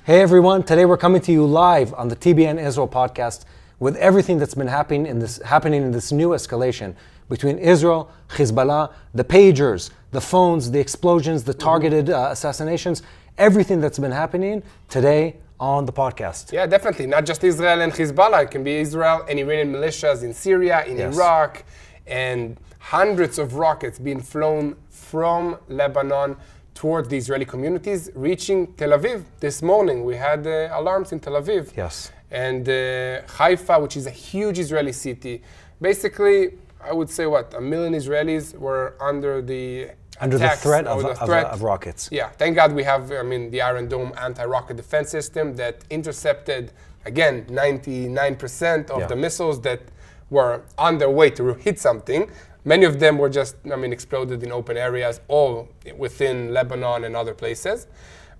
Hey everyone, today we're coming to you live on the TBN Israel podcast with everything that's been happening in this new escalation between Israel, Hezbollah, the pagers, the phones, the explosions, the targeted assassinations, everything that's been happening today on the podcast. Yeah, definitely. Not just Israel and Hezbollah. It can be Israel and Iranian militias in Syria, in Iraq, and hundreds of rockets being flown from Lebanon towards the Israeli communities, reaching Tel Aviv. This morning we had alarms in Tel Aviv. Yes. And Haifa, which is a huge Israeli city. Basically, I would say 1 million Israelis were under the threat of rockets. Yeah, thank God we have, the Iron Dome anti-rocket defense system that intercepted, again, 99% of the missiles that were on their way to hit something. Many of them were just, exploded in open areas, all within Lebanon and other places.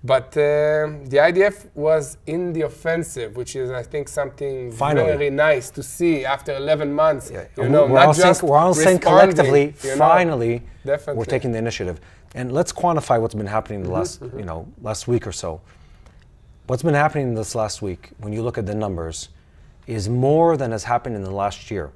But the IDF was in the offensive, which is, I think, something very nice to see after 11 months. Yeah. We're all saying collectively, finally, we're taking the initiative. And let's quantify what's been happening the last, last week or so. What's been happening this last week, when you look at the numbers, is more than has happened in the last year.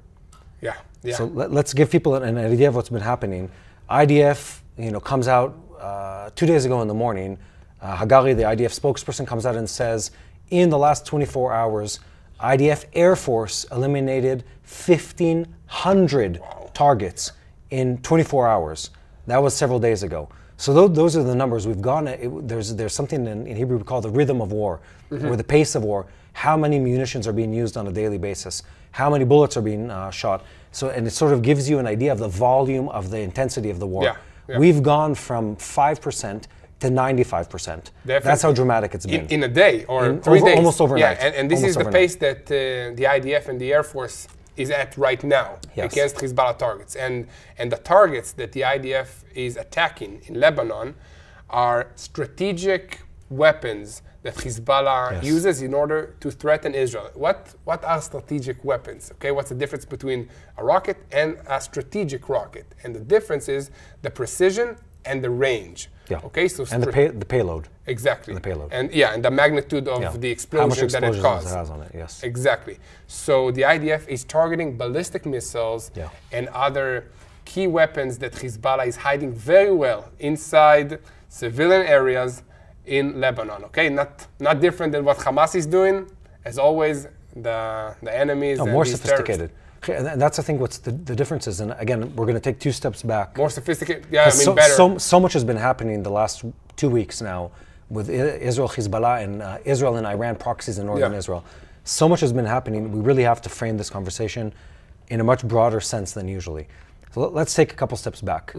Yeah. Yeah. So let's give people an idea of what's been happening. IDF, comes out 2 days ago in the morning. Hagari, the IDF spokesperson, comes out and says, in the last 24 hours, IDF Air Force eliminated 1,500 targets in 24 hours. That was several days ago. So those are the numbers we've gone. There's something in Hebrew we call the rhythm of war, or the pace of war. How many munitions are being used on a daily basis? How many bullets are being shot? And it sort of gives you an idea of the volume of the intensity of the war. Yeah. We've gone from 5% to 95%. Definitely. That's how dramatic it's been. In a day or 3 days. Almost overnight. Yeah, and this is the pace that the IDF and the Air Force is at right now against Hezbollah targets. And the targets that the IDF is attacking in Lebanon are strategic weapons that Hezbollah uses in order to threaten Israel. What are strategic weapons? Okay, what's the difference between a rocket and a strategic rocket? And the difference is the precision and the range. Yeah. Okay, so and the payload. Exactly. And the payload. And and the magnitude of the explosion that it caused. It has on it. Yes. Exactly. So the IDF is targeting ballistic missiles and other key weapons that Hezbollah is hiding very well inside civilian areas in Lebanon. Okay, not different than what Hamas is doing. As always, the enemies and more these sophisticated. And that's, I think, what's the difference is. And again, we're going to take 2 steps back. More sophisticated. Yeah, better. So much has been happening the last 2 weeks now with Israel, Hezbollah, and Israel and Iran proxies in northern Israel. So much has been happening. We really have to frame this conversation in a much broader sense than usually. So let's take a couple steps back.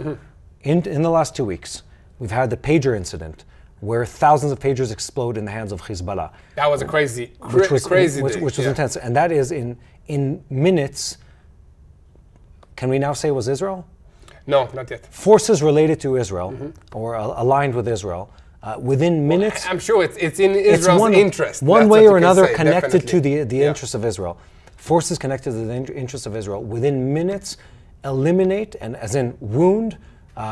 In the last 2 weeks, we've had the pager incident, where thousands of pagers explode in the hands of Hezbollah. That was a crazy which was intense. And that is in minutes. Can we now say it was Israel? No, not yet. Forces related to Israel, or aligned with Israel, within minutes. I'm sure it's in Israel's interest. One way or another connected to the interests of Israel. Forces connected to the interests of Israel within minutes eliminate, and as in wound,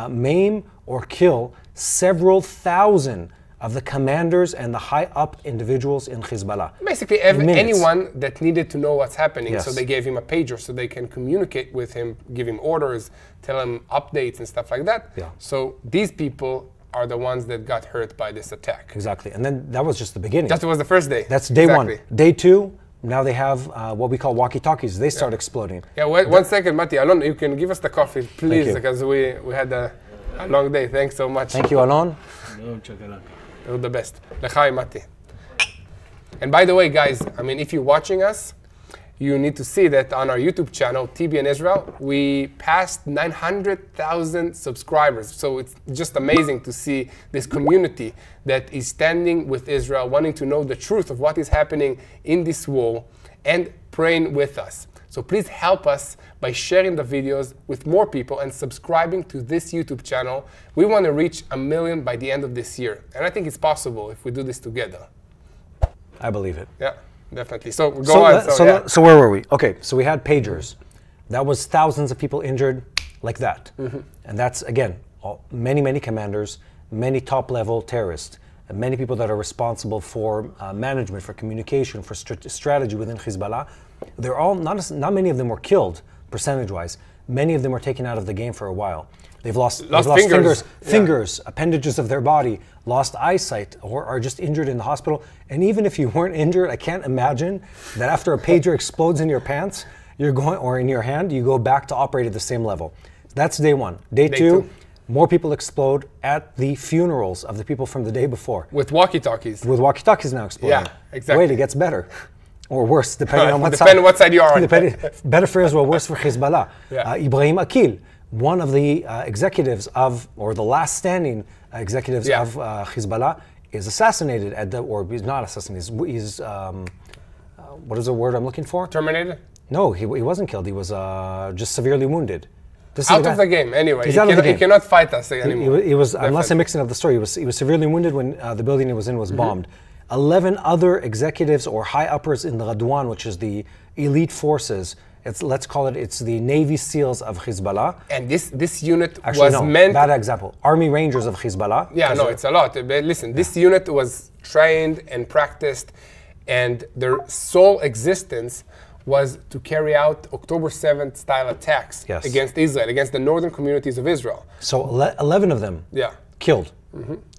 maim, or kill several thousand of the commanders and the high-up individuals in Hezbollah. Basically, anyone that needed to know what's happening, so they gave him a pager so they can communicate with him, give him orders, tell him updates and stuff like that. So these people are the ones that got hurt by this attack. Exactly, and then that was just the beginning. That was the first day. That's day one. Day 2, now they have what we call walkie-talkies. They start exploding. Yeah, one second, Mati. Alon, you can give us the coffee, please, because we had a long day. Thanks so much. Thank you, Alon. You're the best. L'chaim, Mati. And by the way, guys, if you're watching us, you need to see that on our YouTube channel, TBN Israel, we passed 900,000 subscribers. So it's just amazing to see this community that is standing with Israel, wanting to know the truth of what is happening in this war and praying with us. So please help us by sharing the videos with more people and subscribing to this YouTube channel. We want to reach 1 million by the end of this year. And I think it's possible if we do this together. I believe it. Yeah, definitely. So go on. So where were we? Okay, so we had pagers. That was thousands of people injured like that. And that's, again, many commanders, many top-level terrorists. many people that are responsible for management, for communication, for strategy within Hezbollah, they're all, not many of them were killed, percentage-wise. Many of them were taken out of the game for a while. They've lost fingers, appendages of their body, lost eyesight, or are just injured in the hospital. And even if you weren't injured, I can't imagine that after a pager explodes in your pants, you're going, or in your hand, you go back to operate at the same level. That's day one. Day two, more people explode at the funerals of the people from the day before. With walkie-talkies. With walkie-talkies now exploding. Yeah, exactly. Wait, it gets better. Or worse, depending on what depending on what side you are on. Better for Israel, worse for Hezbollah. Yeah. Ibrahim Akil, one of the executives of, or the last standing executives of Hezbollah, is assassinated at the, or he's not assassinated, he's what is the word I'm looking for? Terminated? No, he wasn't killed. He was just severely wounded. Out of the game, anyway. He's out of the game. He cannot fight us anymore. He was, unless I'm mixing up the story, he was severely wounded when the building he was in was bombed. 11 other executives or high uppers in the Radwan, which is the elite forces. Let's call it, it's the Navy SEALs of Hezbollah. And this unit Actually, was meant... bad example. Army Rangers of Hezbollah. Yeah, no, it's a lot. But listen, this unit was trained and practiced, and their sole existence was to carry out October 7th style attacks against Israel, against the northern communities of Israel. So 11 of them killed.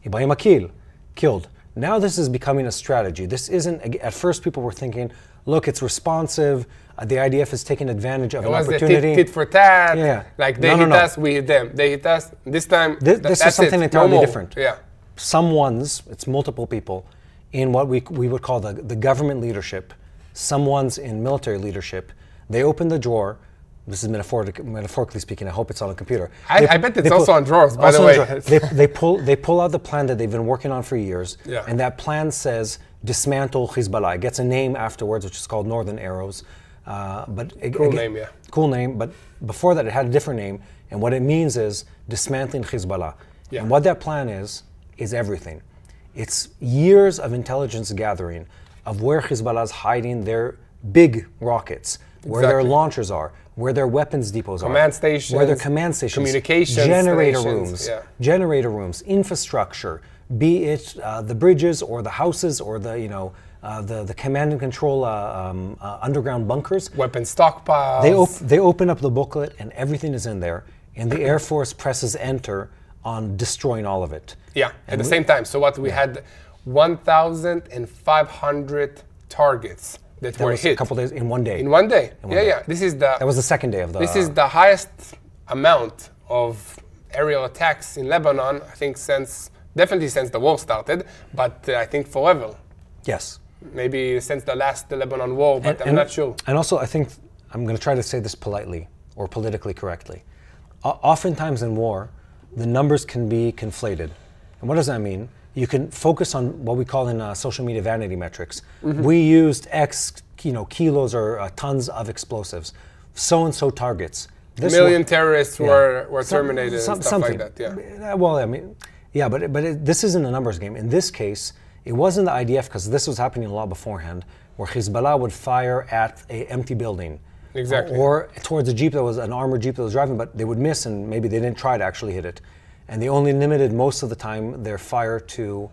Ibrahim Akil killed. Now this is becoming a strategy. This isn't, at first people were thinking, look, it's responsive. The IDF is taking advantage of an opportunity. It was tit for tat. Yeah. Like they hit us, we hit them. They hit us. This time, this is something entirely different. Yeah. Someone's, it's multiple people, in what we would call the government leadership, someone's in military leadership, they open the drawer. This is metaphorically speaking. I hope it's on a computer. I bet it's also on drawers, by the way. They pull out the plan that they've been working on for years, and that plan says dismantle Hezbollah. It gets a name afterwards, which is called Northern Arrows. Cool name, but before that it had a different name, and what it means is dismantling Hezbollah. And what that plan is everything. It's years of intelligence gathering of where Hezbollah is hiding their big rockets, where their launchers are, where their weapons depots command stations, where their command stations, communications, generator rooms, infrastructure, be it the bridges or the houses or the command and control underground bunkers. Weapon stockpiles. They open up the booklet and everything is in there, and the Air Force presses enter on destroying all of it. Yeah, at the same time. So what we had 1,500 targets that were hit. A couple days, in one day. In one day. Yeah. That was the second day of the... This is the highest amount of aerial attacks in Lebanon, I think definitely since the war started, but I think forever. Yes. Maybe since the Lebanon war, but I'm not sure. And also, I think, I'm going to try to say this politely or politically correctly. Oftentimes in war, the numbers can be conflated. And what does that mean? You can focus on what we call in social media vanity metrics. We used X, kilos or tons of explosives. So-and-so targets. This million terrorists were terminated and stuff like that. Yeah. Well, I mean, yeah, but this isn't a numbers game. In this case, it wasn't the IDF, because this was happening a lot beforehand, where Hezbollah would fire at an empty building. Exactly. Or towards a jeep that was an armored jeep that was driving, but they would miss and maybe they didn't try to actually hit it. And they only limited most of the time their fire to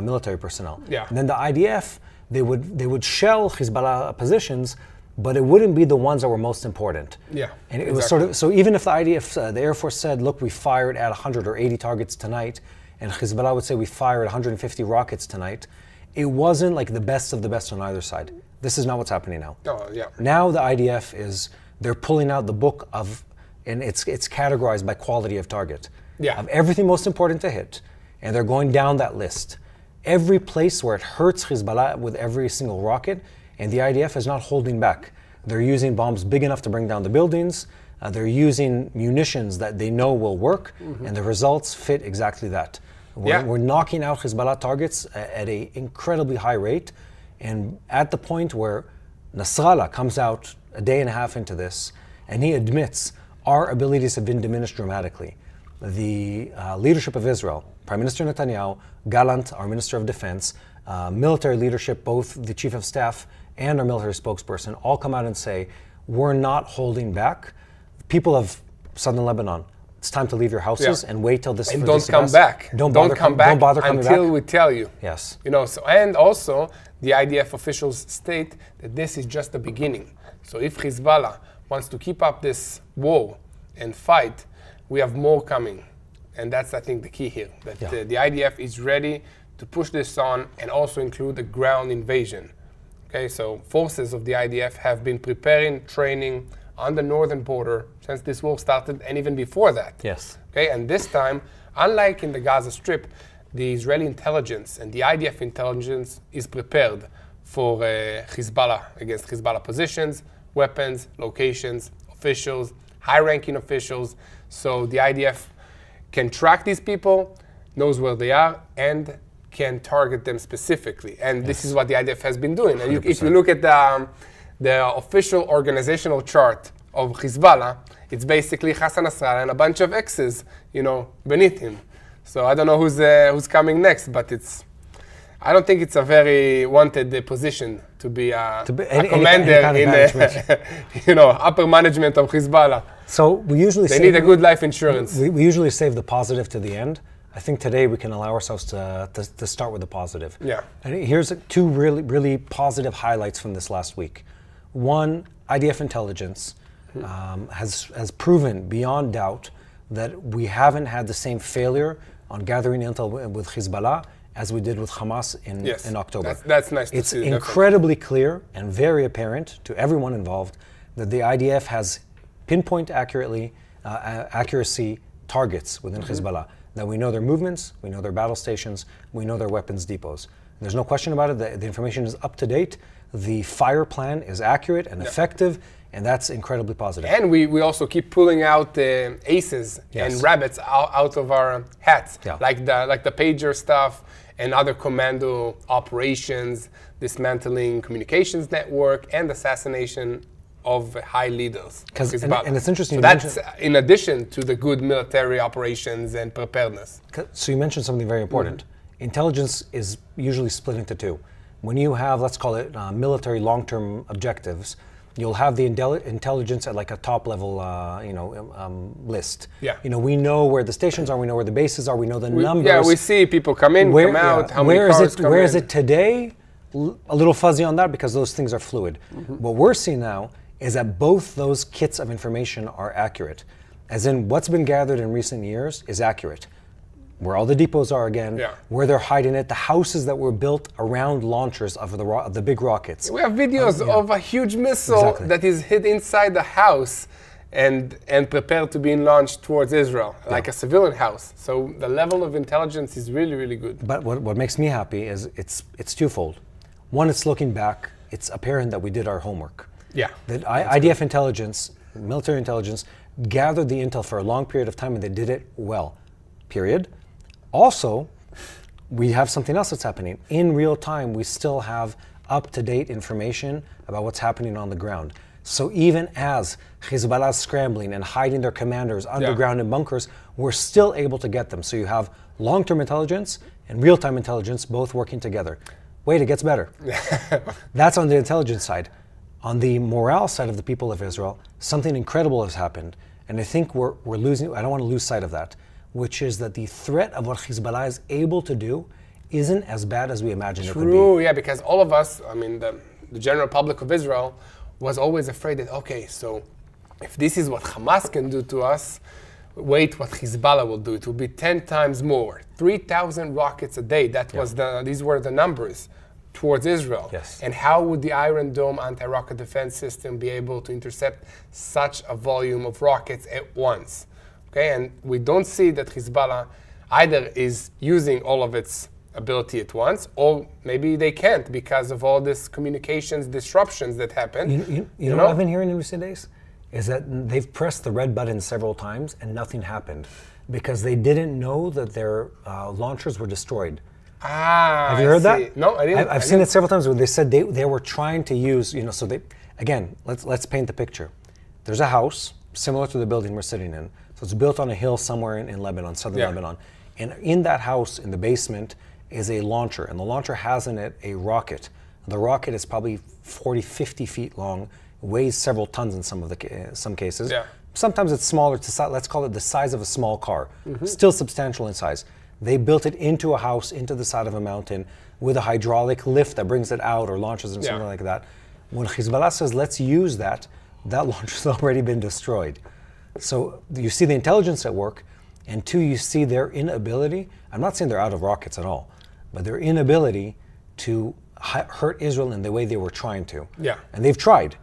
military personnel. Yeah. And then the IDF, they would shell Hezbollah positions, but it wouldn't be the ones that were most important. Yeah. And it was sort of, so even if the IDF, the Air Force said, look, we fired at 100 or 80 targets tonight, and Hezbollah would say we fired 150 rockets tonight, it wasn't like the best of the best on either side. This is not what's happening now. Oh, yeah. Now the IDF they're pulling out the book of, and it's categorized by quality of target. Yeah. Of everything most important to hit, and they're going down that list. Every place where it hurts Hezbollah with every single rocket, and the IDF is not holding back. They're using bombs big enough to bring down the buildings. They're using munitions that they know will work, and the results fit exactly that. We're knocking out Hezbollah targets at an incredibly high rate, and at the point where Nasrallah comes out a day and a half into this, and he admits our abilities have been diminished dramatically. The leadership of Israel, Prime Minister Netanyahu, Gallant, our Minister of Defense, military leadership, both the Chief of Staff and our military spokesperson, all come out and say, we're not holding back. People of southern Lebanon, it's time to leave your houses and wait till this. And don't come back. Don't come back. Don't bother coming until back. we tell you. Yes. You know. So and also the IDF officials state that this is just the beginning. So if Hezbollah wants to keep up this war and fight, we have more coming, and that's I think the key here. That the IDF is ready to push this on and also include a ground invasion. Okay. So forces of the IDF have been preparing, training on the northern border since this war started and even before that. Yes. Okay, and this time, unlike in the Gaza Strip, the Israeli intelligence and the IDF intelligence is prepared for Hezbollah, against Hezbollah positions, weapons, locations, officials, high-ranking officials. So the IDF can track these people, knows where they are, and can target them specifically. And this is what the IDF has been doing. And if you look at the official organizational chart of Hezbollah, it's basically Hassan Nasrallah and a bunch of X's, you know, beneath him. So I don't know who's coming next, but I don't think it's a very wanted position to be a commander in upper management of Hezbollah. So we usually they need a good life insurance. We usually save the positive to the end. I think today we can allow ourselves to start with the positive. Yeah. And here's two really positive highlights from this last week. One, IDF intelligence has proven beyond doubt that we haven't had the same failure on gathering intel with Hezbollah as we did with Hamas in October. That's nice to see. It's incredibly clear and very apparent to everyone involved that the IDF has pinpoint accuracy targets within Hezbollah. That we know their movements, we know their battle stations, we know their weapons depots. There's no question about it. The information is up to date. The fire plan is accurate and effective, and that's incredibly positive. And we also keep pulling out aces and rabbits out of our hats, like the pager stuff and other commando operations, dismantling communications network, and assassination of high leaders. And it's interesting. So that's in addition to the good military operations and preparedness. So you mentioned something very important. Intelligence is usually split into two. When you have, let's call it military long-term objectives, you'll have the intelligence at like a top-level, list. Yeah. You know, we know where the stations are, we know where the bases are, we know the numbers. Yeah, we see people come in, come out, how many cars come in. Where is it today? A little fuzzy on that because those things are fluid. What we're seeing now is that both those kits of information are accurate. As in, what's been gathered in recent years is accurate. Where all the depots are again, where they're hiding it, the houses that were built around launchers of the big rockets. We have videos of a huge missile that is hid inside the house and prepared to be launched towards Israel, like a civilian house. So the level of intelligence is really, really good. But what makes me happy is it's twofold. One, it's looking back. It's apparent that we did our homework. Yeah. That IDF intelligence, military intelligence, gathered the intel for a long period of time and they did it well, period. Also, we have something else that's happening. In real time, we still have up-to-date information about what's happening on the ground. So even as Hezbollah is scrambling and hiding their commanders underground in bunkers, we're still able to get them. So you have long-term intelligence and real-time intelligence both working together. Wait, it gets better. That's on the intelligence side. On the morale side of the people of Israel, something incredible has happened. And I think we're losing, I don't want to lose sight of that, which is that the threat of what Hezbollah is able to do isn't as bad as we imagined it would be. True, yeah, because all of us, I mean, the general public of Israel was always afraid that, okay, so if this is what Hamas can do to us, wait what Hezbollah will do. It will be 10 times more. 3,000 rockets a day. That was these were the numbers towards Israel. Yes. And how would the Iron Dome anti-rocket defense system be able to intercept such a volume of rockets at once? Okay, and we don't see that Hezbollah either is using all of its ability at once, or maybe they can't because of all this communications disruptions that happen. You know what I've been hearing in recent days? Is that they've pressed the red button several times and nothing happened because they didn't know that their launchers were destroyed. Have you heard that? No, I didn't. I've seen it several times where they said they were trying to use, so they, again, let's paint the picture. There's a house similar to the building we're sitting in. So it's built on a hill somewhere in Lebanon, southern Lebanon. And in that house, in the basement, is a launcher. And the launcher has in it a rocket. The rocket is probably 40, 50 feet long, weighs several tons in some cases. sometimes it's smaller, let's call it the size of a small car, still substantial in size. They built it into a house, into the side of a mountain, with a hydraulic lift that brings it out or launches or something like that. When Hezbollah says, let's use that, that launch has already been destroyed. So you see the intelligence at work, and two, you see their inability. I'm not saying they're out of rockets at all, but their inability to hurt Israel in the way they were trying to. Yeah. And they've tried.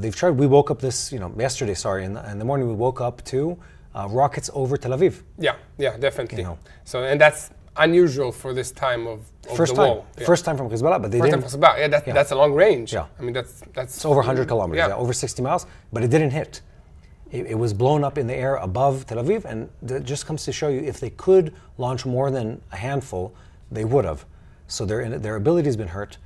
We woke up yesterday, in the morning we woke up to rockets over Tel Aviv. Yeah, definitely. So, and that's unusual for this time of the war. First time from Hezbollah, but they didn't. First time from Hezbollah, that's a long range. Yeah. I mean, that's it's over 100 kilometers, over 60 miles, but it didn't hit. It was blown up in the air above Tel Aviv, and that just comes to show you if they could launch more than a handful, they would have. So their ability has been hurt.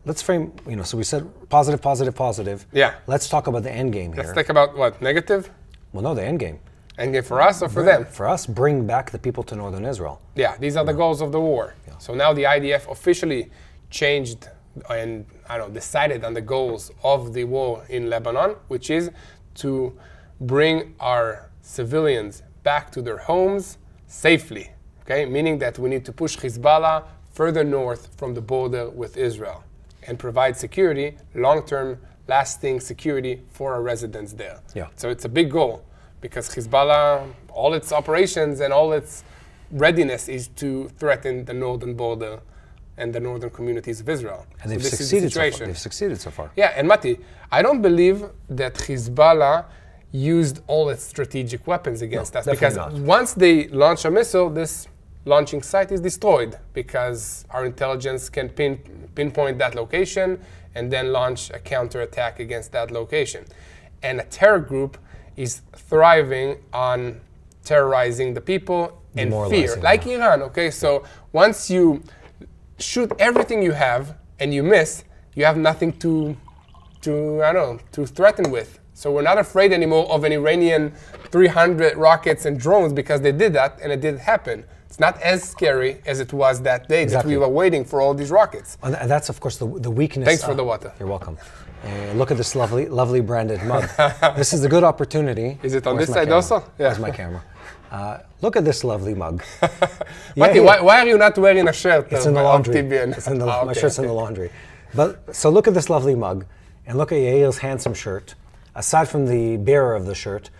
Let's frame, so we said positive, positive, positive. Yeah. Let's talk about the end game here. Let's talk about what, negative? Well, no, the end game. End game for us or for them? For us, bring back the people to northern Israel. Yeah, these are the goals of the war. Yeah. So now the IDF officially changed and, decided on the goals of the war in Lebanon, which is to bring our civilians back to their homes safely, okay? Meaning that we need to push Hezbollah further north from the border with Israel and provide security, long-term, lasting security for our residents there. Yeah. So it's a big goal because Hezbollah, all its operations and all its readiness is to threaten the northern border and the northern communities of Israel. And they've succeeded so far. They've succeeded so far. Yeah, and Mati, I don't believe that Hezbollah used all its strategic weapons against us, because once they launch a missile, this launching site is destroyed because our intelligence can pinpoint that location and then launch a counterattack against that location. And a terror group is thriving on terrorizing the people and fear, like Iran, okay? So once you shoot everything you have and you miss, you have nothing to threaten with. So we're not afraid anymore of an Iranian 300 rockets and drones because they did that and it did happen. It's not as scary as it was that day that we were waiting for all these rockets. And that's, of course, the weakness. Thanks for the water. You're welcome. Look at this lovely branded mug. This is a good opportunity. Is it on this side also? Yeah. Where's my camera? Look at this lovely mug. Mati, why are you not wearing a shirt? It's in the laundry. TBN? It's in the, my shirt's in the laundry. But so look at this lovely mug, and look at Yair's handsome shirt. Aside from the bearer of the shirt,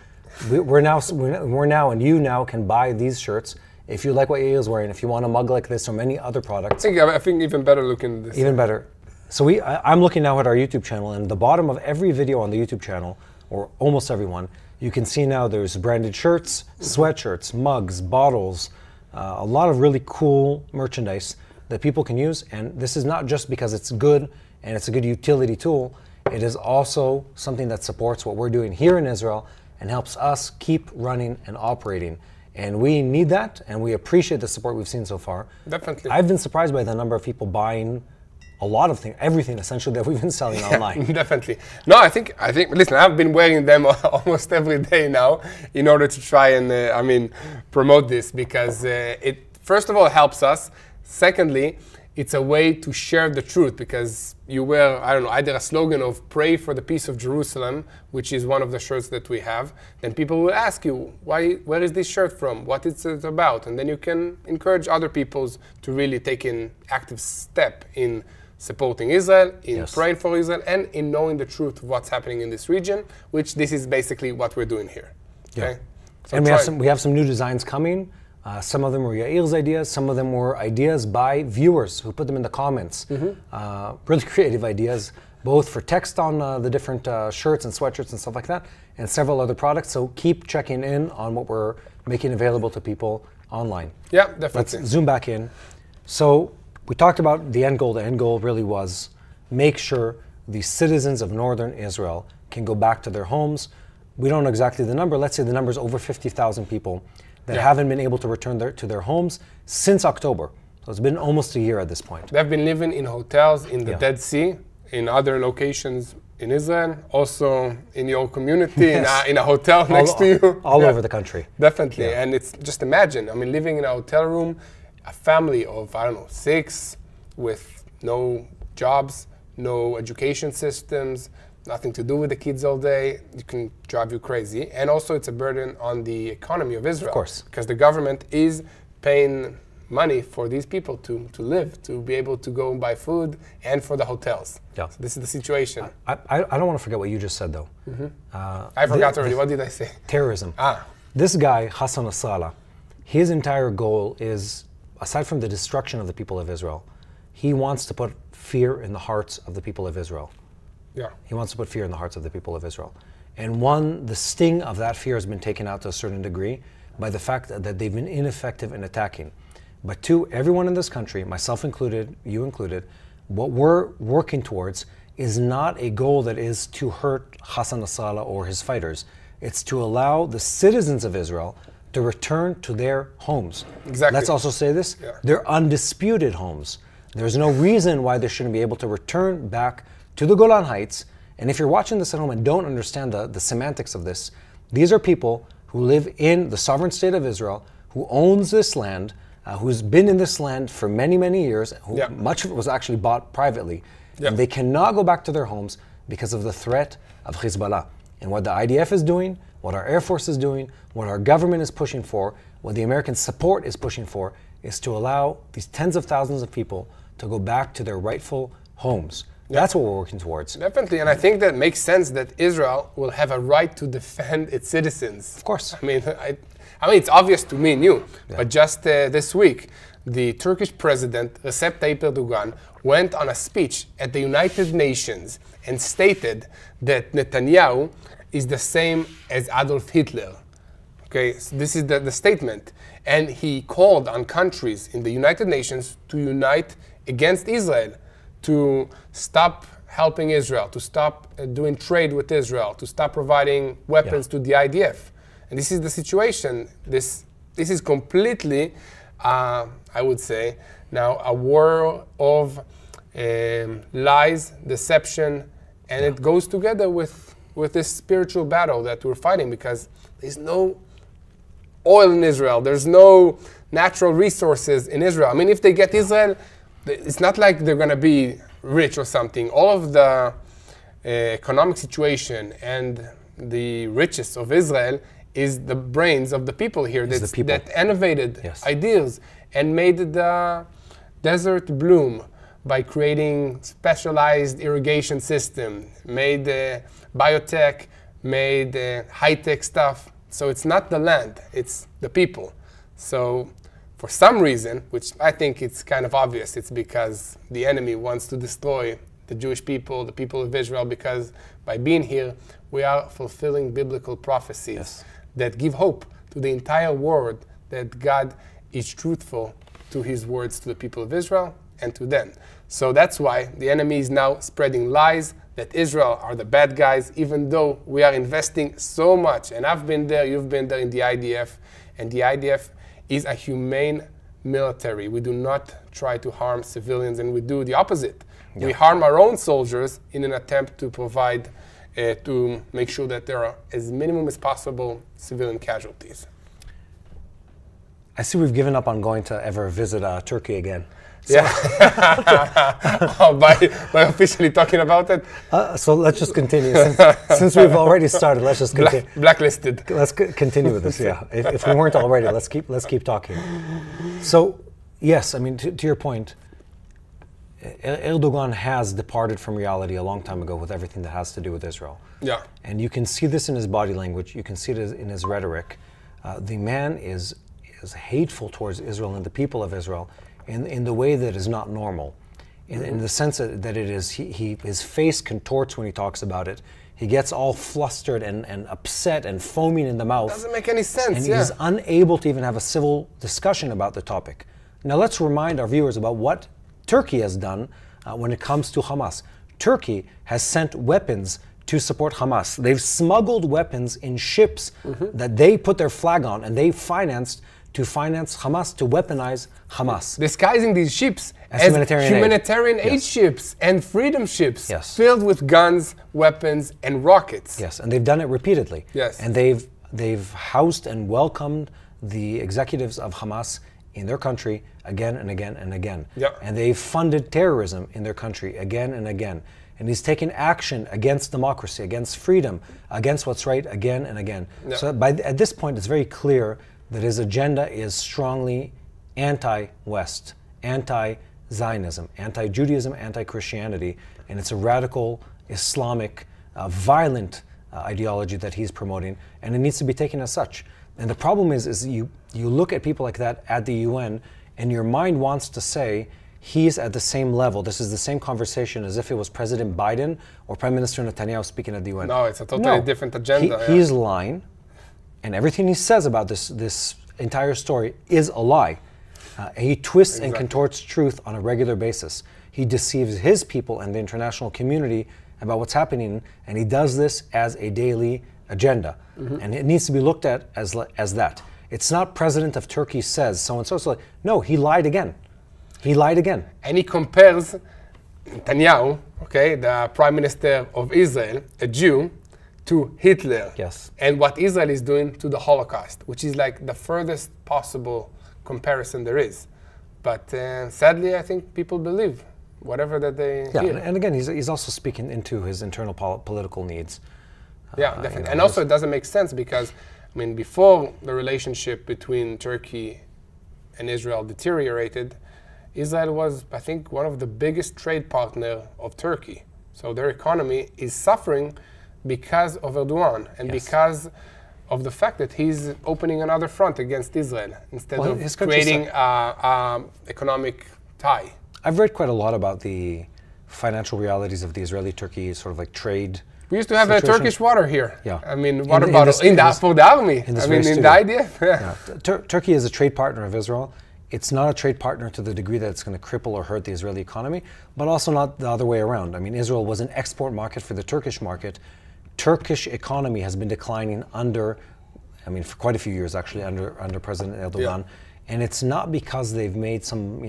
we're now, and you now can buy these shirts if you like what Yair is wearing. If you want a mug like this or many other products, I think even better looking this. Even better. So I'm looking now at our YouTube channel, and the bottom of every video on the YouTube channel, or almost everyone, you can see now there's branded shirts, sweatshirts, mugs, bottles, a lot of really cool merchandise that people can use. And this is not just because it's good and it's a good utility tool. It is also something that supports what we're doing here in Israel and helps us keep running and operating. And we need that, and we appreciate the support we've seen so far. Definitely. I've been surprised by the number of people buying a lot of things, everything essentially that we've been selling online. Definitely. No, I think. Listen, I've been wearing them almost every day now in order to try and, promote this because it, first of all, helps us. Secondly, it's a way to share the truth because you wear, either a slogan of pray for the peace of Jerusalem, which is one of the shirts that we have. Then people will ask you, where is this shirt from? What is it about? And then you can encourage other people to really take an active step in supporting Israel, in praying for Israel, and in knowing the truth of what's happening in this region, which this is basically what we're doing here. Okay? Yeah. So and we have some new designs coming. Some of them were Yair's ideas. Some of them were ideas by viewers who put them in the comments. Really creative ideas, both for text on the different shirts and sweatshirts and stuff like that, and several other products. So keep checking in on what we're making available to people online. Yeah, definitely. Let's zoom back in. So we talked about the end goal. The end goal really was make sure the citizens of northern Israel can go back to their homes. We don't know exactly the number. Let's say the number is over 50,000 people that haven't been able to return to their homes since October. So it's been almost a year at this point. They've been living in hotels in the Dead Sea, in other locations in Israel, also in your community, in a hotel next to you. All over the country. Definitely. Yeah. And it's just imagine, living in a hotel room, a family of, 6 with no jobs, no education systems, nothing to do with the kids all day. It can drive you crazy. And also it's a burden on the economy of Israel. Of course. Because the government is paying money for these people to live, to be able to go and buy food, and for the hotels. Yeah. So this is the situation. I don't want to forget what you just said, though. I forgot already. What did I say? Terrorism. This guy, Hassan Nasrallah, his entire goal is, aside from the destruction of the people of Israel, he wants to put fear in the hearts of the people of Israel. Yeah. He wants to put fear in the hearts of the people of Israel. And the sting of that fear has been taken out to a certain degree by the fact that they've been ineffective in attacking. But two, everyone in this country, myself included, you included, what we're working towards is not a goal that is to hurt Hassan Nasrallah or his fighters. It's to allow the citizens of Israel to return to their homes. Exactly. Let's also say this, Yeah. they're undisputed homes. There's no reason why they shouldn't be able to return back to the Golan Heights. And if you're watching this at home and don't understand the semantics of this, these are people who live in the sovereign state of Israel, who owns this land, who's been in this land for many, many years, much of it was actually bought privately. And they cannot go back to their homes because of the threat of Hezbollah. And what the IDF is doing, what our Air Force is doing, what our government is pushing for, what the American support is pushing for, is to allow these tens of thousands of people to go back to their rightful homes. That's what we're working towards. Definitely, and I think that makes sense that Israel will have a right to defend its citizens. Of course. I mean, it's obvious to me and you, but just this week, the Turkish president, Recep Tayyip Erdogan, went on a speech at the United Nations and stated that Netanyahu is the same as Adolf Hitler. Okay, so this is the statement. And he called on countries in the United Nations to unite against Israel, to stop helping Israel, to stop doing trade with Israel, to stop providing weapons to the IDF. And this is the situation. This is completely, I would say, now a war of lies, deception, and it goes together with this spiritual battle that we're fighting, because there's no oil in Israel, there's no natural resources in Israel. I mean, if they get Israel, it's not like they're going to be rich or something. All of the economic situation and the riches of Israel is the brains of the people here that innovated ideas and made the desert bloom by creating specialized irrigation system, made biotech, made high-tech stuff. So it's not the land, it's the people. So for some reason, which I think it's kind of obvious, it's because the enemy wants to destroy the Jewish people, the people of Israel, because by being here, we are fulfilling biblical prophecies that give hope to the entire world that God is truthful to his words to the people of Israel and to them. So that's why the enemy is now spreading lies that Israel are the bad guys, even though we are investing so much. And I've been there, you've been there in the IDF, and the IDF is a humane military. We do not try to harm civilians, and we do the opposite. We harm our own soldiers in an attempt to provide, to make sure that there are as minimum as possible civilian casualties. I see we've given up on going to ever visit Turkey again. So by officially talking about it? So let's just continue. Since we've already started, let's just continue. Blacklisted. Let's continue with this, If we weren't already, let's keep talking. So, yes, I mean, to your point, Erdogan has departed from reality a long time ago with everything that has to do with Israel. Yeah. And you can see this in his body language. You can see it in his rhetoric. The man is hateful towards Israel and the people of Israel in the way that is not normal. In the sense that it is, his face contorts when he talks about it. He gets all flustered and upset and foaming in the mouth. Doesn't make any sense, And he's unable to even have a civil discussion about the topic. Now let's remind our viewers about what Turkey has done when it comes to Hamas. Turkey has sent weapons to support Hamas. They've smuggled weapons in ships that they put their flag on, and they financed Hamas, to weaponize Hamas. Disguising these ships as humanitarian aid ships and freedom ships filled with guns, weapons, and rockets. Yes, and they've done it repeatedly. Yes. And they've housed and welcomed the executives of Hamas in their country again and again and again. Yep. And they've funded terrorism in their country again and again. And he's taken action against democracy, against freedom, against what's right again and again. Yep. So at this point, it's very clear that his agenda is strongly anti-West, anti-Zionism, anti-Judaism, anti-Christianity, and it's a radical Islamic, violent ideology that he's promoting, and it needs to be taken as such. And the problem is you look at people like that at the UN, and your mind wants to say he's at the same level. This is the same conversation as if it was President Biden or Prime Minister Netanyahu speaking at the UN. No, it's a totally different agenda. He's lying, and everything he says about this entire story is a lie. He twists and contorts truth on a regular basis. He deceives his people and the international community about what's happening, and he does this as a daily agenda. And it needs to be looked at as that. It's not President of Turkey says so-and-so. So no, he lied again. He lied again. And he compares Netanyahu, okay, the Prime Minister of Israel, a Jew, to Hitler. Yes. And what Israel is doing to the Holocaust, which is like the furthest possible comparison there is. But sadly, I think people believe whatever that they hear. And again, he's also speaking into his internal political needs. Yeah, definitely. And also it doesn't make sense because, I mean, before the relationship between Turkey and Israel deteriorated, Israel was, I think, one of the biggest trade partners of Turkey. So their economy is suffering because of Erdogan and because of the fact that he's opening another front against Israel instead of creating economic tie. I've read quite a lot about the financial realities of the Israeli-Turkey sort of like trade. We used to have a Turkish water here. Yeah. I mean, water bottles for the army. I mean, in the IDF. Yeah. Turkey is a trade partner of Israel. It's not a trade partner to the degree that it's going to cripple or hurt the Israeli economy, but also not the other way around. I mean, Israel was an export market for the Turkish market. Turkish economy has been declining for quite a few years actually, under President Erdogan. Yeah. And it's not because they've made some,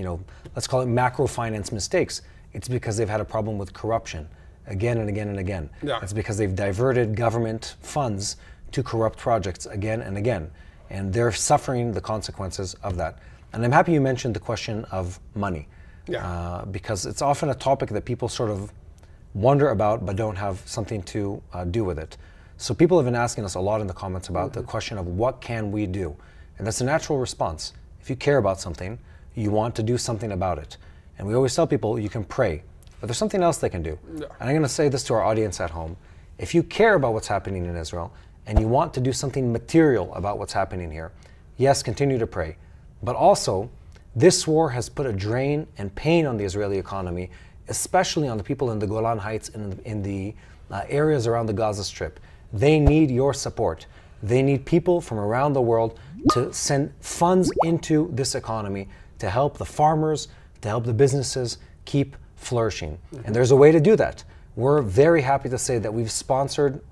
let's call it macro finance mistakes. It's because they've had a problem with corruption again and again and again. Yeah. It's because they've diverted government funds to corrupt projects again and again. And they're suffering the consequences of that. And I'm happy you mentioned the question of money. Yeah. Because it's often a topic that people sort of wonder about but don't have something to do with it. So people have been asking us a lot in the comments about the question of what can we do? And that's a natural response. If you care about something, you want to do something about it. And we always tell people you can pray, but there's something else they can do. Yeah. And I'm going to say this to our audience at home. If you care about what's happening in Israel and you want to do something material about what's happening here, yes, continue to pray. But also, this war has put a drain and pain on the Israeli economy, especially on the people in the Golan Heights and in the areas around the Gaza Strip. They need your support. They need people from around the world to send funds into this economy to help the farmers, to help the businesses keep flourishing. And there's a way to do that. We're very happy to say that we've sponsored,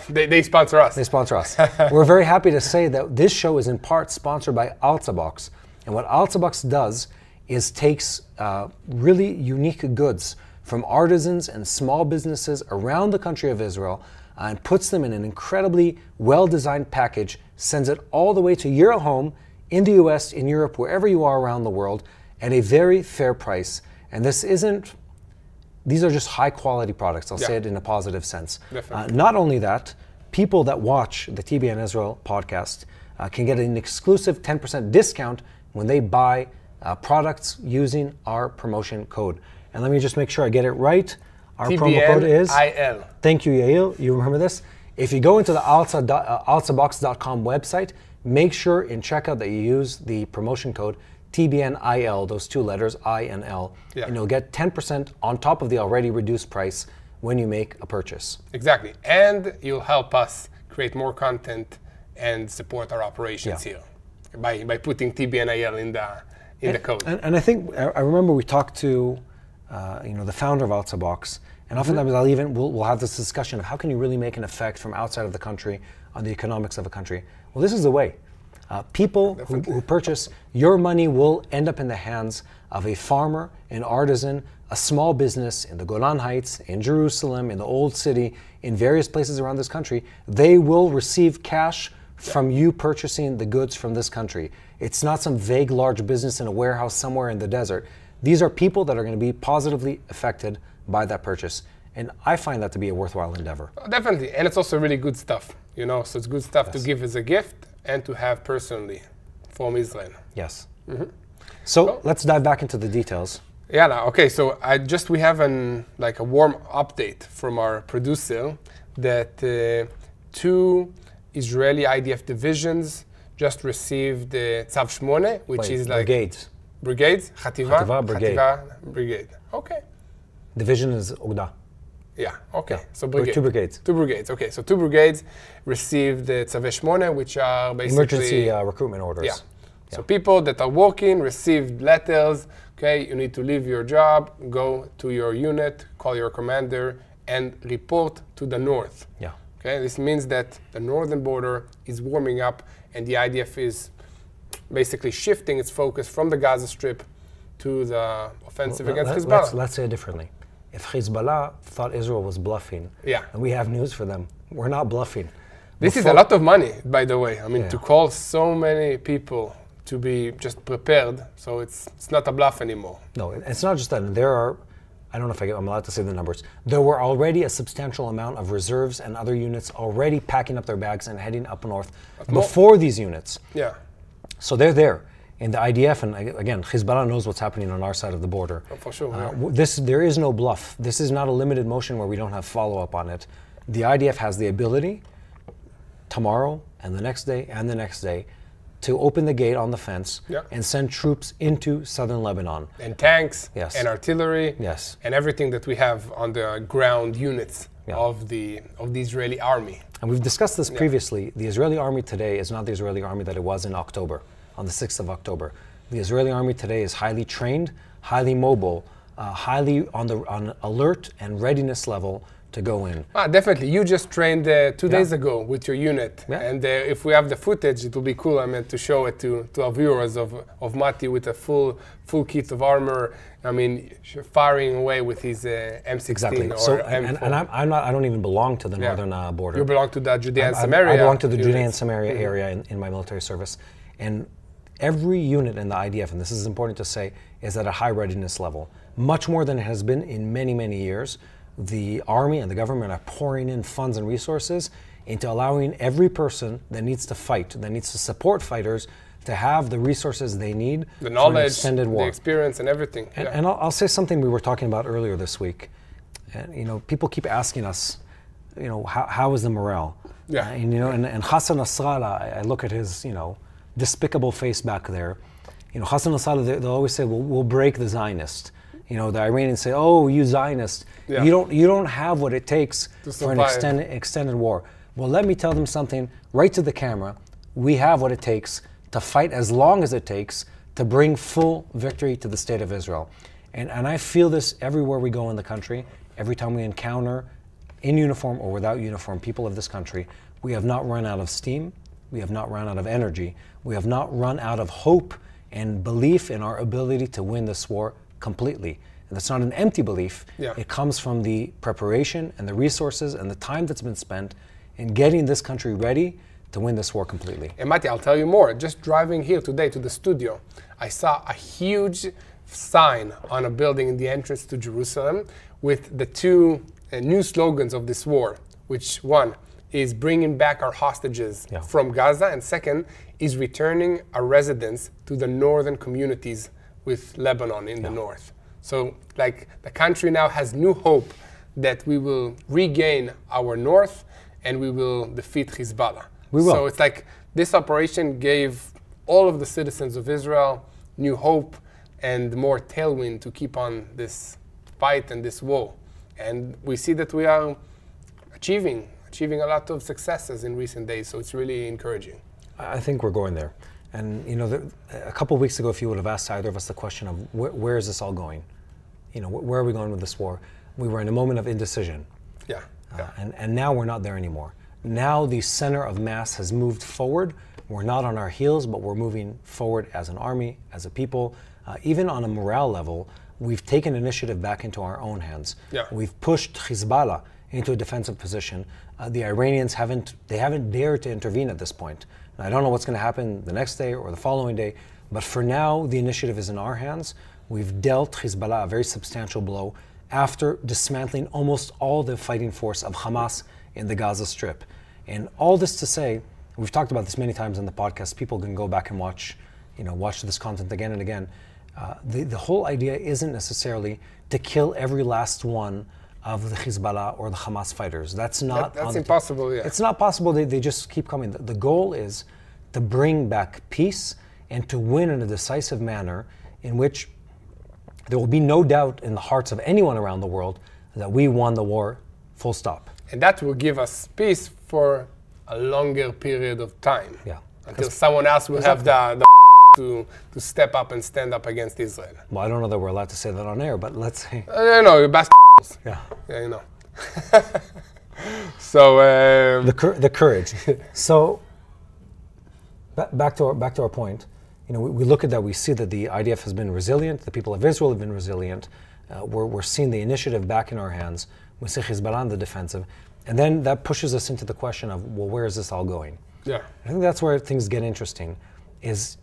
They sponsor us. They sponsor us. We're very happy to say that this show is in part sponsored by Alzabox. And what Alzabox does is takes really unique goods from artisans and small businesses around the country of Israel and puts them in an incredibly well-designed package, sends it all the way to your home in the US, in Europe, wherever you are around the world, at a very fair price. And these are just high-quality products. I'll say it in a positive sense. Not only that, people that watch the TBN Israel podcast can get an exclusive 10% discount when they buy products using our promotion code. And let me just make sure I get it right. Our promo code is TBNIL. Thank you, Yair. You remember this? If you go into the alzabox.com website, make sure in checkout that you use the promotion code TBNIL, those two letters, I and L, and you'll get 10% on top of the already reduced price when you make a purchase. Exactly. And you'll help us create more content and support our operations here by putting TBNIL in the code. And I think, I remember we talked to the founder of Alzabox, and oftentimes we'll have this discussion of how can you really make an effect from outside of the country on the economics of a country. Well, this is the way. People who purchase, your money will end up in the hands of a farmer, an artisan, a small business in the Golan Heights, in Jerusalem, in the Old City, in various places around this country. They will receive cash from you purchasing the goods from this country. It's not some vague large business in a warehouse somewhere in the desert. These are people that are going to be positively affected by that purchase. And I find that to be a worthwhile endeavor. Definitely. And it's also really good stuff, you know, so it's good stuff Yes. to give as a gift and to have personally from Israel. Yes. So Well- let's dive back into the details. Yeah, no, okay, so we have a warm update from our producer that 2 Israeli IDF divisions just received Tzav 8, which Wait, is like brigades. brigades, Chativa, Chativa, brigade. brigade. Okay. Division is Ogda. Yeah, okay. Yeah. So brigade. 2 brigades. 2 brigades. Okay, so 2 brigades received Tzav 8, which are basically Emergency recruitment orders. Yeah. So people that are working received letters, okay, you need to leave your job, go to your unit, call your commander, and report to the north. Yeah. Okay, this means that the northern border is warming up and the IDF is basically shifting its focus from the Gaza Strip to the offensive against Hezbollah. Let's say it differently. If Hezbollah thought Israel was bluffing, Yeah. and we have news for them, we're not bluffing. This is a lot of money, by the way. I mean, Yeah. to call so many people to be just prepared, so it's not a bluff anymore. No, it's not just that. There are, I don't know if I'm allowed to say the numbers. There were already a substantial amount of reserves and other units already packing up their bags and heading up north before these units. Yeah. So they're there. And the IDF, and again, Hezbollah knows what's happening on our side of the border. Oh, for sure. There is no bluff. This is not a limited motion where we don't have follow-up on it. The IDF has the ability tomorrow and the next day and the next day to open the gate on the fence Yeah. and send troops into southern Lebanon. And tanks, Yes. and artillery, Yes. and everything that we have on the ground units Yeah. of the Israeli army. And we've discussed this previously. The Israeli army today is not the Israeli army that it was in October, on the 6th of October. The Israeli army today is highly trained, highly mobile, highly on alert and readiness level to go in. Definitely. You just trained 2 days ago with your unit. Yeah. And if we have the footage, it will be cool, I mean, to show it to our viewers of Mati with a full kit of armor. I mean, firing away with his M16 Exactly. or So, M4. and I don't even belong to the northern border. You belong to the Judea and Samaria. I belong to the Judea and units. Samaria area in my military service. And every unit in the IDF, and this is important to say, is at a high readiness level, much more than it has been in many, many years. The army and the government are pouring in funds and resources into allowing every person that needs to fight, that needs to support fighters, to have the resources they need The for an knowledge, extended the war. experience, and everything. And I'll say something we were talking about earlier this week. And, you know, people keep asking us, you know, how is the morale? Yeah. And, you know, and Hassan Nasrallah, I look at his, you know, despicable face back there. You know, Hassan Nasrallah, they'll always say, well, we'll break the Zionist. You know, the Iranians say, oh, you Zionist. Yeah. You don't have what it takes To for an survive. extended war. Well, let me tell them something right to the camera. We have what it takes to fight as long as it takes to bring full victory to the state of Israel. And I feel this everywhere we go in the country, every time we encounter, in uniform or without uniform, people of this country. We have not run out of steam. We have not run out of energy. We have not run out of hope and belief in our ability to win this war completely. And that's not an empty belief. Yeah. It comes from the preparation and the resources and the time that's been spent in getting this country ready to win this war completely. And Mati, I'll tell you more. Just driving here today to the studio, I saw a huge sign on a building in the entrance to Jerusalem with the 2 new slogans of this war, which one is bringing back our hostages Yeah. from Gaza, and second is returning our residents to the northern communities with Lebanon in the north. So, like, the country now has new hope that we will regain our north and we will defeat Hezbollah. We will. So it's like this operation gave all of the citizens of Israel new hope and more tailwind to keep on this fight and this war. And we see that we are achieving a lot of successes in recent days. So it's really encouraging. I think we're going there. And, you know, a couple of weeks ago, if you would have asked either of us the question of where is this all going? You know, where are we going with this war? We were in a moment of indecision. Yeah. And now we're not there anymore. Now the center of mass has moved forward. We're not on our heels, but we're moving forward as an army, as a people. Even on a morale level, we've taken initiative back into our own hands. Yeah. We've pushed Hezbollah into a defensive position. The Iranians haven't dared to intervene at this point. And I don't know what's going to happen the next day or the following day, but for now, the initiative is in our hands. We've dealt Hezbollah a very substantial blow after dismantling almost all the fighting force of Hamas in the Gaza Strip. And all this to say, we've talked about this many times in the podcast, people can go back and watch this content again and again. The whole idea isn't necessarily to kill every last one of the Hezbollah or the Hamas fighters. That's impossible, yeah. It's not possible, they just keep coming. The goal is to bring back peace and to win in a decisive manner in which there will be no doubt in the hearts of anyone around the world that we won the war, full stop. And that will give us peace for a longer period of time. Yeah. Until someone else will have the to step up and stand up against Israel. Well, I don't know that we're allowed to say that on air, but let's say. You're Yeah. Yeah, you know. So the courage. So back to our point. We look at that. We see that the IDF has been resilient. The people of Israel have been resilient. We're seeing the initiative back in our hands. We see Hezbollah on the defensive, and then that pushes us into the question of, well, where is this all going? Yeah. I think that's where things get interesting. Is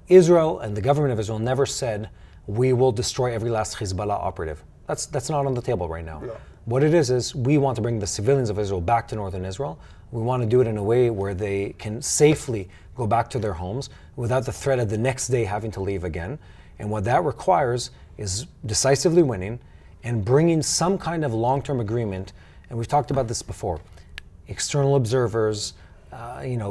Israel and the government of Israel never said we will destroy every last Hezbollah operative. That's not on the table right now. No. What it is we want to bring the civilians of Israel back to northern Israel. We want to do it in a way where they can safely go back to their homes without the threat of the next day having to leave again. And what that requires is decisively winning and bringing some kind of long-term agreement. And we've talked about this before. External observers,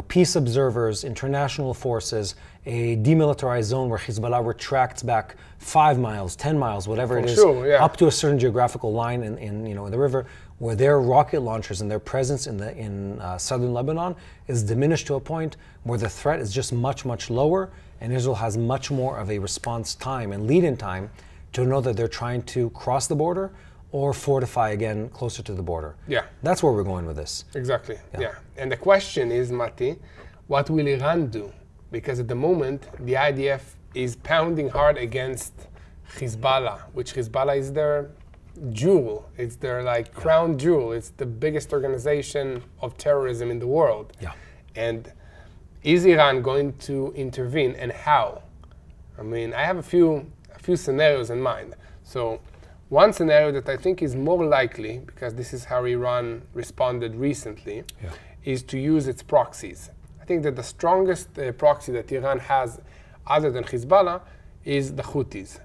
peace observers, international forces, a demilitarized zone where Hezbollah retracts back 5 miles, 10 miles, whatever it is, up to a certain geographical line in the river, where their rocket launchers and their presence in southern Lebanon is diminished to a point where the threat is just much, much lower, and Israel has much more of a response time and lead-in time to know that they're trying to cross the border or fortify again closer to the border. Yeah. That's where we're going with this. Exactly, yeah. And the question is, Mati, what will Iran do? Because at the moment, the IDF is pounding hard against Hezbollah, which Hezbollah is their jewel. It's their crown jewel. It's the biggest organization of terrorism in the world. Yeah. And is Iran going to intervene, and how? I mean, I have a few scenarios in mind. So one scenario that I think is more likely, because this is how Iran responded recently, is to use its proxies. I think that the strongest proxy that Iran has, other than Hezbollah, is the Houthis.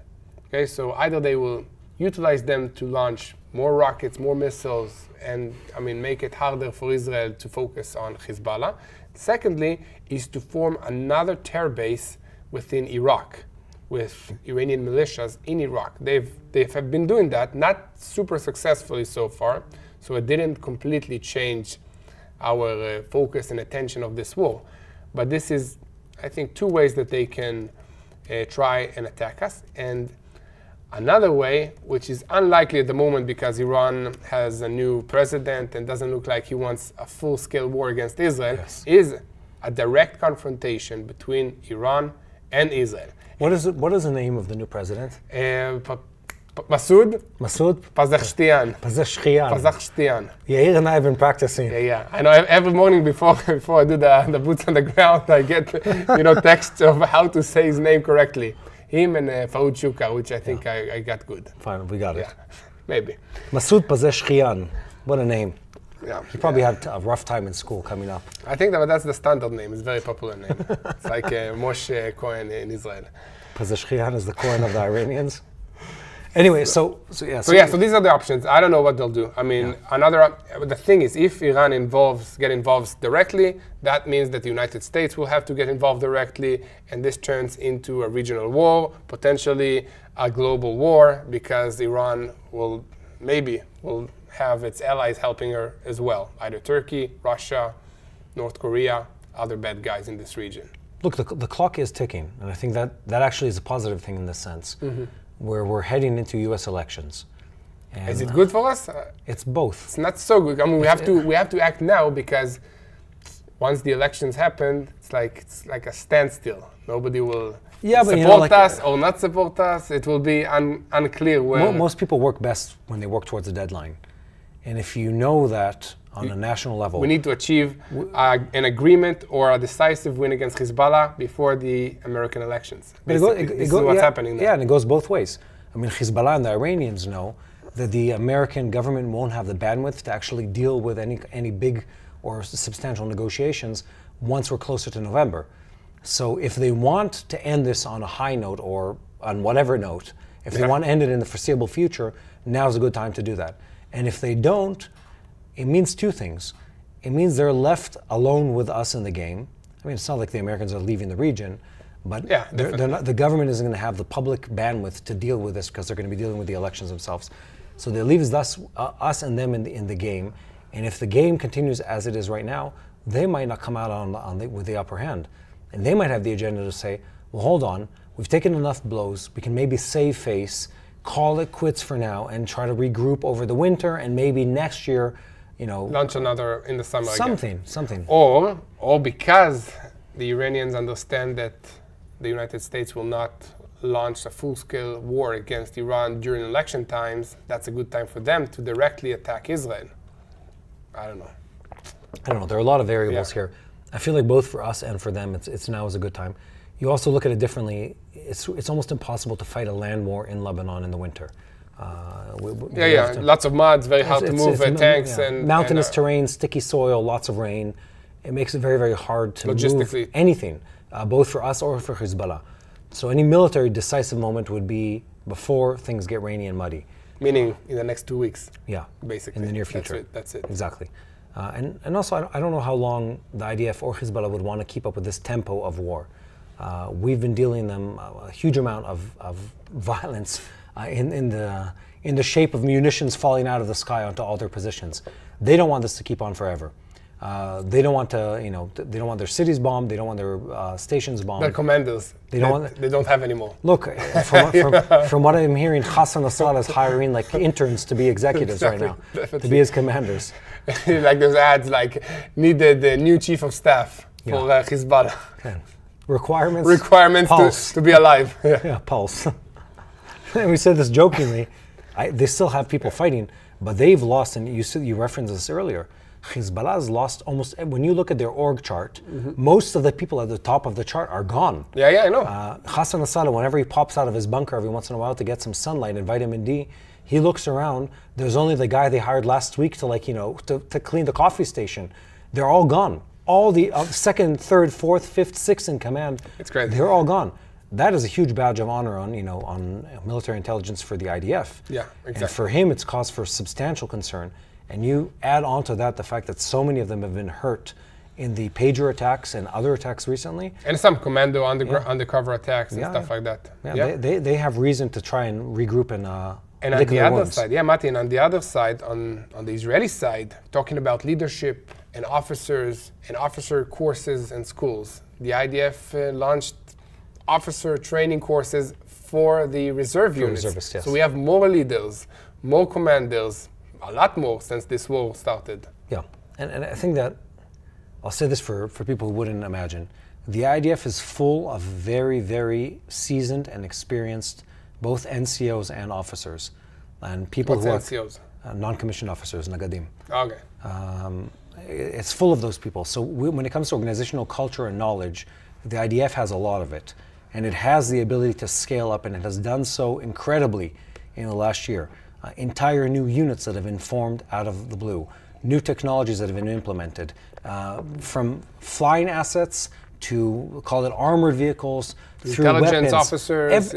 Okay, so either they will utilize them to launch more rockets, more missiles, and make it harder for Israel to focus on Hezbollah. Secondly, is to form another terror base within Iraq, with Iranian militias in Iraq. They have been doing that, not super successfully so far, so it didn't completely change our focus and attention of this war. But this is, I think, two ways that they can try and attack us. And another way, which is unlikely at the moment because Iran has a new president and doesn't look like he wants a full-scale war against Israel, is a direct confrontation between Iran and Israel. What is the name of the new president? Masoud Pezeshkian. Yair and I have been practicing. Yeah. I know every morning before I do the boots on the ground, I get texts of how to say his name correctly. Him and Faoud Shuka, which I think I got good. Fine, we got it. Maybe. Masoud Pezeshkian. What a name. Yeah. He probably had a rough time in school coming up. I think that's the standard name. It's a very popular name. It's like Moshe Cohen in Israel. Pezeshkian is the Cohen of the Iranians. Anyway, so these are the options. I don't know what they'll do. I mean, the thing is, if Iran get involved directly, that means that the United States will have to get involved directly, and this turns into a regional war, potentially a global war, because Iran will have its allies helping her as well, either Turkey, Russia, North Korea, other bad guys in this region. Look, the clock is ticking, and I think that actually is a positive thing in this sense. Mm-hmm. Where we're heading into U.S. elections. And is it good for us? It's both. It's not so good. I mean, we have to act now, because once the elections happen, it's like a standstill. Nobody will support us or not support us. It will be unclear where. Most people work best when they work towards a deadline. And if you know that on a national level, we need to achieve an agreement or a decisive win against Hezbollah before the American elections. This is what's happening now. Yeah, and it goes both ways. I mean, Hezbollah and the Iranians know that the American government won't have the bandwidth to actually deal with any big or substantial negotiations once we're closer to November. So if they want to end this on a high note or on whatever note, if they want to end it in the foreseeable future, now's a good time to do that. And if they don't, it means two things. It means they're left alone with us in the game. I mean, it's not like the Americans are leaving the region, but they're not, the government isn't going to have the public bandwidth to deal with this because they're going to be dealing with the elections themselves. So they leave us and them in the game. And if the game continues as it is right now, they might not come out with the upper hand. And they might have the agenda to say, well, hold on, we've taken enough blows, we can maybe save face, call it quits for now, and try to regroup over the winter, and maybe next year, launch another in the summer something. Or because the Iranians understand that the United States will not launch a full-scale war against Iran during election times, that's a good time for them to directly attack Israel. I don't know. There are a lot of variables here. I feel like both for us and for them, it's now is a good time. You also look at it differently. It's almost impossible to fight a land war in Lebanon in the winter. Lots of mud, very hard to move tanks and mountainous terrain, sticky soil, lots of rain. It makes it very, very hard to move anything, both for us or for Hezbollah. So any military decisive moment would be before things get rainy and muddy. Meaning in the next 2 weeks. Yeah, basically. in the near future. That's it. Exactly. And also, I don't know how long the IDF or Hezbollah would want to keep up with this tempo of war. We've been dealing them a huge amount of violence in the shape of munitions falling out of the sky onto all their positions. They don't want this to keep on forever. They don't want to, they don't want their cities bombed. They don't want their stations bombed. Their commanders. They don't have any more. Look, from what I'm hearing, Hassan Assad is hiring like interns to be executives right now, to be his commanders. Like those ads, like needed the new chief of staff for Hezbollah. Okay. Requirements to be alive. Yeah, pulse. And we said this jokingly. They still have people fighting, but they've lost. And you referenced this earlier. Hezbollah has lost almost. When you look at their org chart, most of the people at the top of the chart are gone. Yeah, I know. Hassan Assad, whenever he pops out of his bunker every once in a while to get some sunlight and vitamin D, he looks around. There's only the guy they hired last week to to clean the coffee station. They're all gone. All the second, third, fourth, fifth, sixth in command. It's crazy. They're all gone. That is a huge badge of honor on military intelligence for the IDF. Yeah, exactly. And for him, it's cause for substantial concern. And you add on to that the fact that so many of them have been hurt in the pager attacks and other attacks recently. And some commando undercover attacks and stuff like that. Yeah, they have reason to try and regroup and on the other side, Mati, and on the other side, on the Israeli side, talking about leadership and officers and officer courses and schools. The IDF launched officer training courses for the reserve units. Reservists, yes. So we have more leaders, more commanders, a lot more since this war started. Yeah, and I think that, I'll say this for people who wouldn't imagine, the IDF is full of very, very seasoned and experienced both NCOs and officers. And people What's NCOs? Non-commissioned officers, Nagadim. Okay. It's full of those people. So when it comes to organizational culture and knowledge, the IDF has a lot of it. And it has the ability to scale up, and it has done so incredibly in the last year. Entire new units that have been formed out of the blue, new technologies that have been implemented, from flying assets to, call it armored vehicles, through intelligence weapons, officers,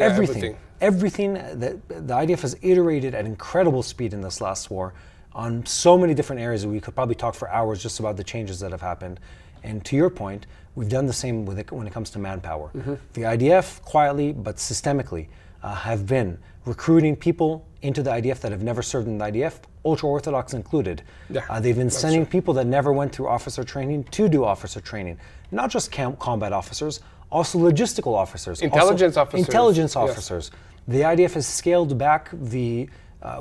everything that the IDF has iterated at incredible speed in this last war on so many different areas. We could probably talk for hours just about the changes that have happened. And to your point, we've done the same when it comes to manpower. The IDF, quietly but systemically, have been recruiting people into the IDF that have never served in the IDF, ultra-Orthodox included. They've been sending people that never went through officer training to do officer training. Not just combat officers, also logistical officers. Intelligence officers. The IDF has scaled back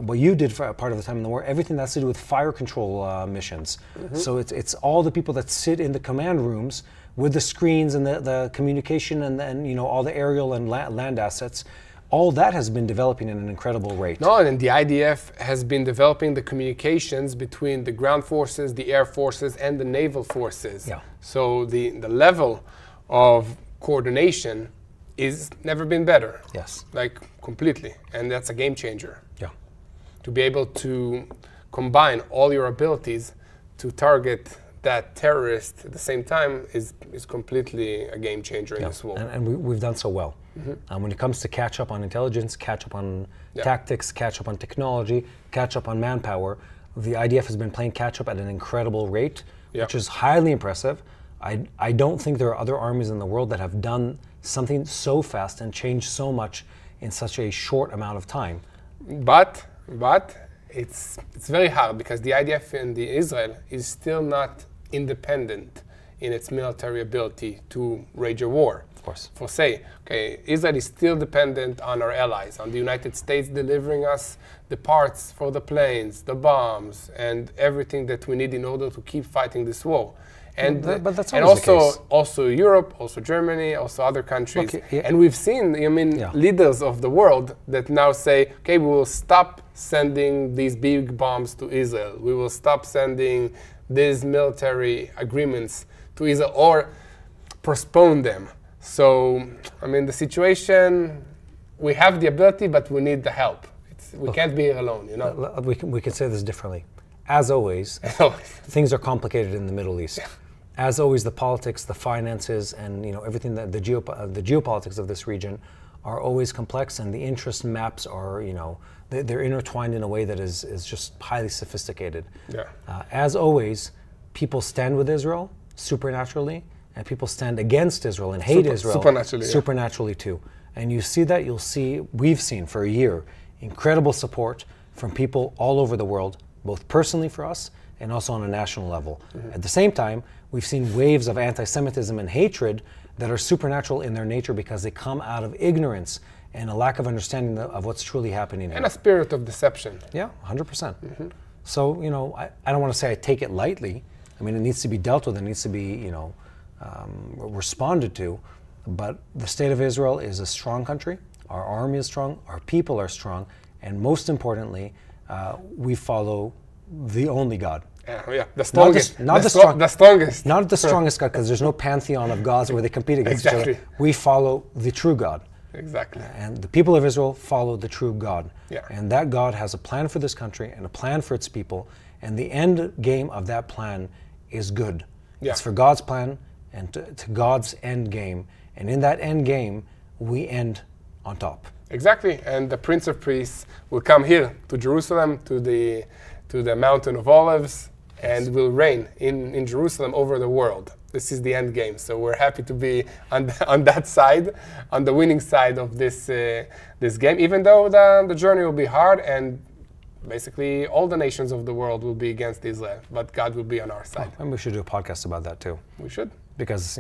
what you did for part of the time in the war, everything that has to do with fire control missions. So it's all the people that sit in the command rooms with the screens and the communication and all the aerial and land assets. all that has been developing at an incredible rate. No, and the IDF has been developing the communications between the ground forces, the air forces, and the naval forces. Yeah. So the level of coordination is never been better. Yes. Like completely. And that's a game changer. Yeah. To be able to combine all your abilities to target that terrorist at the same time is completely a game changer in this war. And we've done so well. When it comes to catch up on intelligence, catch up on tactics, catch up on technology, catch up on manpower, the IDF has been playing catch up at an incredible rate, which is highly impressive. I don't think there are other armies in the world that have done something so fast and changed so much in such a short amount of time. But it's very hard because the IDF in Israel is still not independent in its military ability to wage a war. Of course. For say, okay, Israel is still dependent on our allies, on the United States delivering us the parts for the planes, the bombs, and everything that we need in order to keep fighting this war. And, but that's and always the case. also Europe, also Germany, also other countries. Look, and we've seen, leaders of the world that now say, okay, we will stop sending these big bombs to Israel. We will stop sending these military agreements to Israel or postpone them. So, the situation, we have the ability, but we need the help. We can't be here alone, We can say this differently. As always, things are complicated in the Middle East. As always, the politics, the finances, and everything that the geopolitics of this region are always complex, and the interest maps are they're intertwined in a way that is just highly sophisticated. Yeah. As always, people stand with Israel supernaturally, and people stand against Israel and hate Israel supernaturally too. And you see that, we've seen for a year incredible support from people all over the world, both personally for us and also on a national level. At the same time, we've seen waves of anti-Semitism and hatred that are supernatural in their nature because they come out of ignorance and a lack of understanding of what's truly happening. And a spirit of deception. Yeah, 100%. So, I don't want to say I take it lightly. It needs to be dealt with, it needs to be, responded to. But the state of Israel is a strong country. Our army is strong, our people are strong, and most importantly, we follow the only God. The strongest. The strongest. Not the strongest God, because there's no pantheon of gods where they compete against each other. We follow the true God. Exactly. And the people of Israel follow the true God. Yeah. And that God has a plan for this country and a plan for its people. And the end game of that plan is good. Yeah. It's for God's plan and to God's end game. And in that end game, we end on top. Exactly. And the Prince of Peace will come here to Jerusalem, to the Mountain of Olives, and will reign in Jerusalem over the world. This is the end game. So we're happy to be on that side, on the winning side of this game, even though the journey will be hard and basically all the nations of the world will be against Israel, but God will be on our side. And we should do a podcast about that too. We should. Because,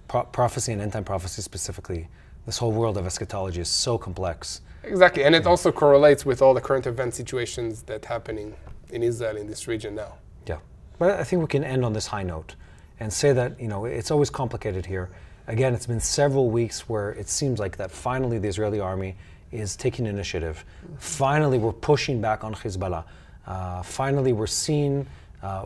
prophecy and end-time prophecy specifically, this whole world of eschatology is so complex. Exactly, and it also correlates with all the current event situations that are happening in Israel, in this region now. Yeah, but I think we can end on this high note and say that, it's always complicated here. Again, it's been several weeks where it seems like that finally the Israeli army is taking initiative. Finally, we're pushing back on Hezbollah. Finally, we're seeing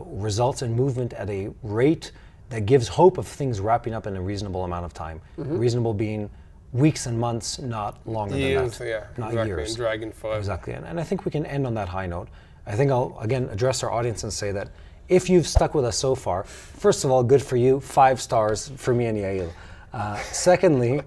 results and movement at a rate that gives hope of things wrapping up in a reasonable amount of time. Reasonable being weeks and months, not longer years, than that. Not exactly, years. And dragging forever. Exactly, and I think we can end on that high note. I think I'll, again, address our audience and say that if you've stuck with us so far, first of all, good for you, 5 stars for me and Yair. Secondly,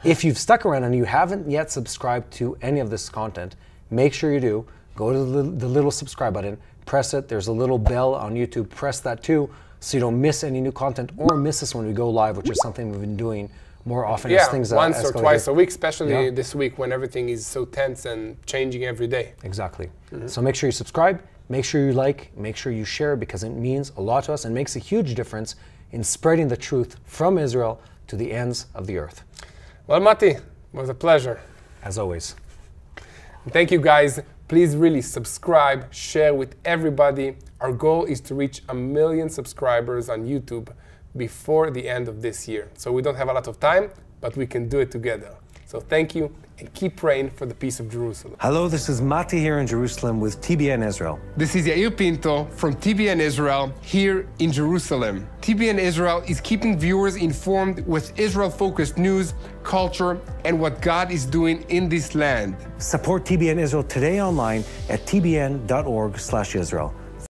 if you've stuck around and you haven't yet subscribed to any of this content, make sure you do. Go to the little subscribe button, press it. There's a little bell on YouTube. Press that too, so you don't miss any new content or miss us when we go live, which is something we've been doing more often as things once escalate. or twice a week, especially this week when everything is so tense and changing every day. Exactly. So make sure you subscribe, make sure you like, make sure you share, because it means a lot to us and makes a huge difference in spreading the truth from Israel to the ends of the earth. Well, Mati, it was a pleasure. As always. Thank you, guys. Please really subscribe, share with everybody. Our goal is to reach 1 million subscribers on YouTube before the end of this year. So we don't have a lot of time, but we can do it together. So So thank you, and keep praying for the peace of Jerusalem. Hello, this is Mati here in Jerusalem with TBN Israel. This is Yair Pinto from TBN Israel here in Jerusalem. TBN Israel is keeping viewers informed with Israel-focused news, culture, and what God is doing in this land. Support TBN Israel today online at tbn.org/Israel.